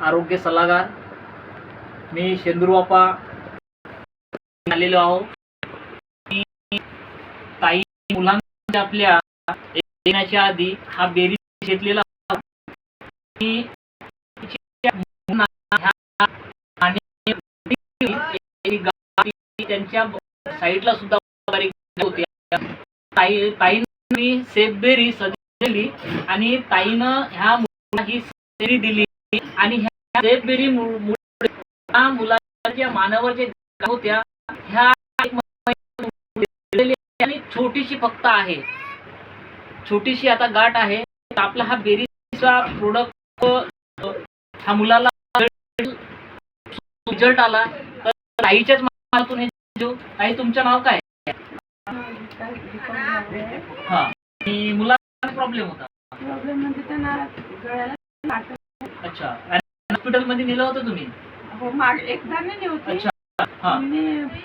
आरोग्य सल्लागार मी शेंदूरबापा आलेलो आहो। काही मुलांच्या आपल्या येण्याच्या आधी हा बेरीज घेतलेला त्यांच्या साईडला सुद्धा होती। ताईंनी सेफ बेरी सजवली आणि ताईनं ह्या मुलाला ही बेरी दिली आणि ह्या सेफ बेरी मुलाच्या मानावर जे होत्या ह्या आणि छोटीशी फक्त आहे, छोटीशी आता गाठ आहे। आपला हा बेरीचा प्रोडक्ट ह्या मुलाला रिझल्ट आला तर ताईच्याच माध्यमातून हे देऊ। ताई तुमचं नाव काय? हा, आणि मुलाला प्रॉब्लेम होता? म्हणजे त्यांना गळ्याला अच्छा, हॉस्पिटल मध्ये नेलं होतं तुम्ही? हो, एकदा नेली होती। अच्छा, हा,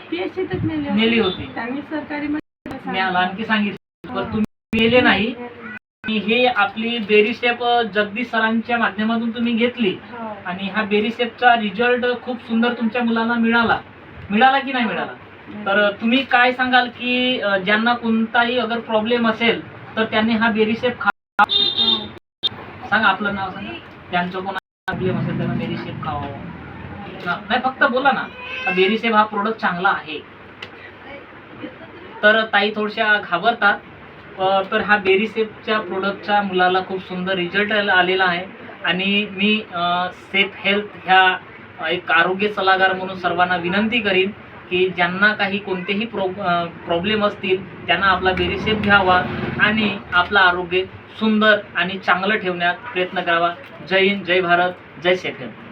पीएचसीतच नेली होती त्यांनी सरकारी मी आणखी सांगितलं पण तुम्ही नेले नाही। हे आपली बेरी स्टेप जगदीश सरांच्या माध्यमातून तुम्ही घेतली आणि हा बेरी स्टेपचा रिझल्ट खूप सुंदर तुमच्या मुलांना मिळाला की नाही मिळाला? तर तुम्ही काय सांगाल की ज्यांना कोणताही अगर प्रॉब्लेम असेल तर त्यांनी हा बेरी स्टेप सांगा, आपलं नाव सांगा। त्यांचं कोणा प्रॉब्लेम असेल त्यांना बेरी स्टेप खावं नाही, फक्त बोला ना। बेरी स्टेप हा प्रोडक्ट चांगला आहे। तर ताई थोड्याशा घाबरतात, तर हा बेरी स्टेपच्या प्रोडक्टच्या मुलाला खूप सुंदर रिझल्ट आलेला आहे आणि मी सेफ हेल्थ ह्या एक आरोग्य सल्लागार म्हणून सर्वांना विनंती करीन की ज्यांना काही कोणतेही प्रॉब्लेम असतील त्यांना आपला बेरी स्टेप घ्यावा आणि आपलं आरोग्य सुंदर आणि चांगलं ठेवण्यात प्रयत्न करावा। जय हिंद, जय भारत, जय सेफ हेल्थ।